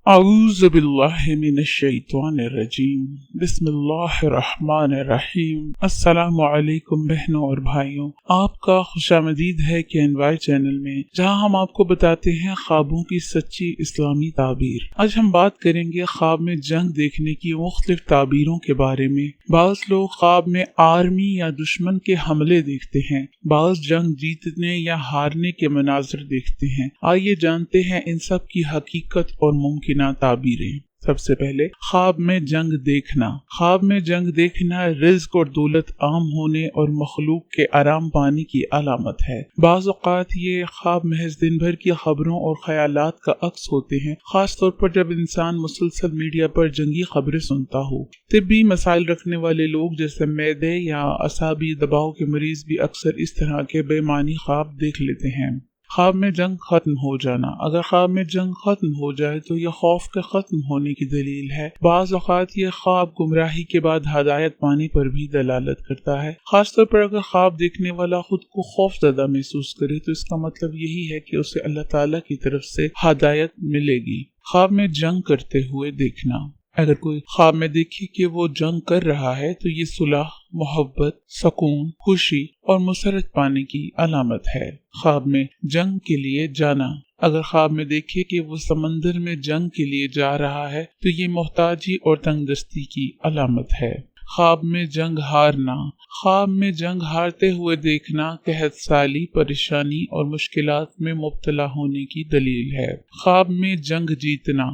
اعوذ باللہ من الشیطان الرجیم بسم اللہ الرحمن الرحیم۔ السلام علیکم بہنوں اور بھائیوں، آپ کا خوش آمدید ہے KNY چینل میں، جہاں ہم آپ کو بتاتے ہیں خوابوں کی سچی اسلامی تعبیر۔ آج ہم بات کریں گے خواب میں جنگ دیکھنے کی مختلف تعبیروں کے بارے میں۔ بعض لوگ خواب میں آرمی یا دشمن کے حملے دیکھتے ہیں، بعض جنگ جیتنے یا ہارنے کے مناظر دیکھتے ہیں۔ آئیے جانتے ہیں ان سب کی حقیقت اور ممکنہ تعبیریں۔ سب سے پہلے خواب میں جنگ دیکھنا۔ خواب میں جنگ دیکھنا رزق اور دولت عام ہونے اور مخلوق کے آرام پانے کی علامت ہے۔ بعض اوقات یہ خواب محض دن بھر کی خبروں اور خیالات کا عکس ہوتے ہیں، خاص طور پر جب انسان مسلسل میڈیا پر جنگی خبریں سنتا ہو۔ طبی مسائل رکھنے والے لوگ جیسے معدے یا اعصابی دباؤ کے مریض بھی اکثر اس طرح کے بے معنی خواب دیکھ لیتے ہیں۔ خواب میں جنگ ختم ہو جانا۔ اگر خواب میں جنگ ختم ہو جائے تو یہ خوف کے ختم ہونے کی دلیل ہے۔ بعض اوقات یہ خواب گمراہی کے بعد ہدایت پانے پر بھی دلالت کرتا ہے، خاص طور پر اگر خواب دیکھنے والا خود کو خوف زدہ محسوس کرے تو اس کا مطلب یہی ہے کہ اسے اللہ تعالیٰ کی طرف سے ہدایت ملے گی۔ خواب میں جنگ کرتے ہوئے دیکھنا۔ اگر کوئی خواب میں دیکھے کہ وہ جنگ کر رہا ہے تو یہ صلح، محبت، سکون، خوشی اور مسرت پانے کی علامت ہے۔ خواب میں جنگ کے لیے جانا۔ اگر خواب میں دیکھے کہ وہ سمندر میں جنگ کے لیے جا رہا ہے تو یہ محتاجی اور تنگ دستی کی علامت ہے۔ خواب میں جنگ ہارنا۔ خواب میں جنگ ہارتے ہوئے دیکھنا قحط سالی، پریشانی اور مشکلات میں مبتلا ہونے کی دلیل ہے۔ خواب میں جنگ جیتنا۔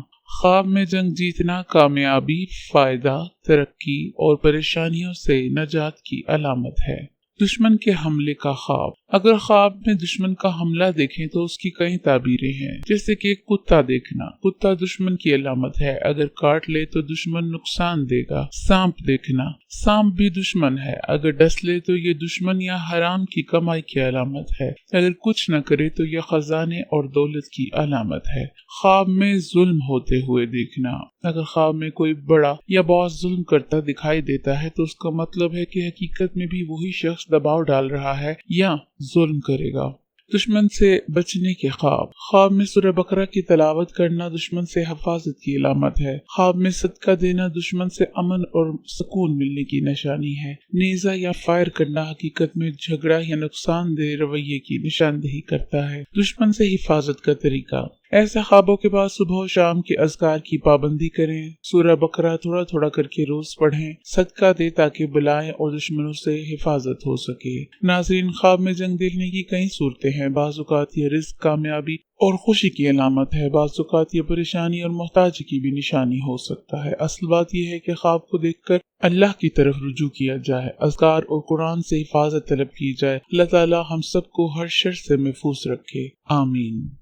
خواب میں جنگ جیتنا کامیابی، فائدہ، ترقی اور پریشانیوں سے نجات کی علامت ہے۔ دشمن کے حملے کا خواب۔ اگر خواب میں دشمن کا حملہ دیکھیں تو اس کی کئی تعبیریں ہیں، جیسے کہ کتا دیکھنا۔ کتا دشمن کی علامت ہے، اگر کاٹ لے تو دشمن نقصان دے گا۔ سانپ دیکھنا۔ سانپ بھی دشمن ہے، اگر ڈس لے تو یہ دشمن یا حرام کی کمائی کی علامت ہے، اگر کچھ نہ کرے تو یہ خزانے اور دولت کی علامت ہے۔ خواب میں ظلم ہوتے ہوئے دیکھنا۔ اگر خواب میں کوئی بڑا یا بہت ظلم کرتا دکھائی دیتا ہے تو اس کا مطلب ہے کہ حقیقت میں بھی وہی شخص دباؤ ڈال رہا ہے یا ظلم کرے گا۔ دشمن سے بچنے کے خواب۔ خواب میں سورہ بقرہ کی تلاوت کرنا دشمن سے حفاظت کی علامت ہے۔ خواب میں صدقہ دینا دشمن سے امن اور سکون ملنے کی نشانی ہے۔ نیزہ یا فائر کرنا حقیقت میں جھگڑا یا نقصان دہ رویے کی نشاندہی کرتا ہے۔ دشمن سے حفاظت کا طریقہ۔ ایسے خوابوں کے بعد صبح و شام کے اذکار کی پابندی کریں، سورہ بقرہ تھوڑا تھوڑا کر کے روز پڑھیں، صدقہ دیں تاکہ بلائیں اور دشمنوں سے حفاظت ہو سکے۔ ناظرین، خواب میں جنگ دیکھنے کی کئی صورتیں ہیں۔ بعض اوقات یہ رزق، کامیابی اور خوشی کی علامت ہے، بعض اوقات یہ پریشانی اور محتاجی کی بھی نشانی ہو سکتا ہے۔ اصل بات یہ ہے کہ خواب کو دیکھ کر اللہ کی طرف رجوع کیا جائے، اذکار اور قرآن سے حفاظت طلب کی جائے۔ اللہ تعالی ہم سب کو ہر شر سے محفوظ رکھے، آمین۔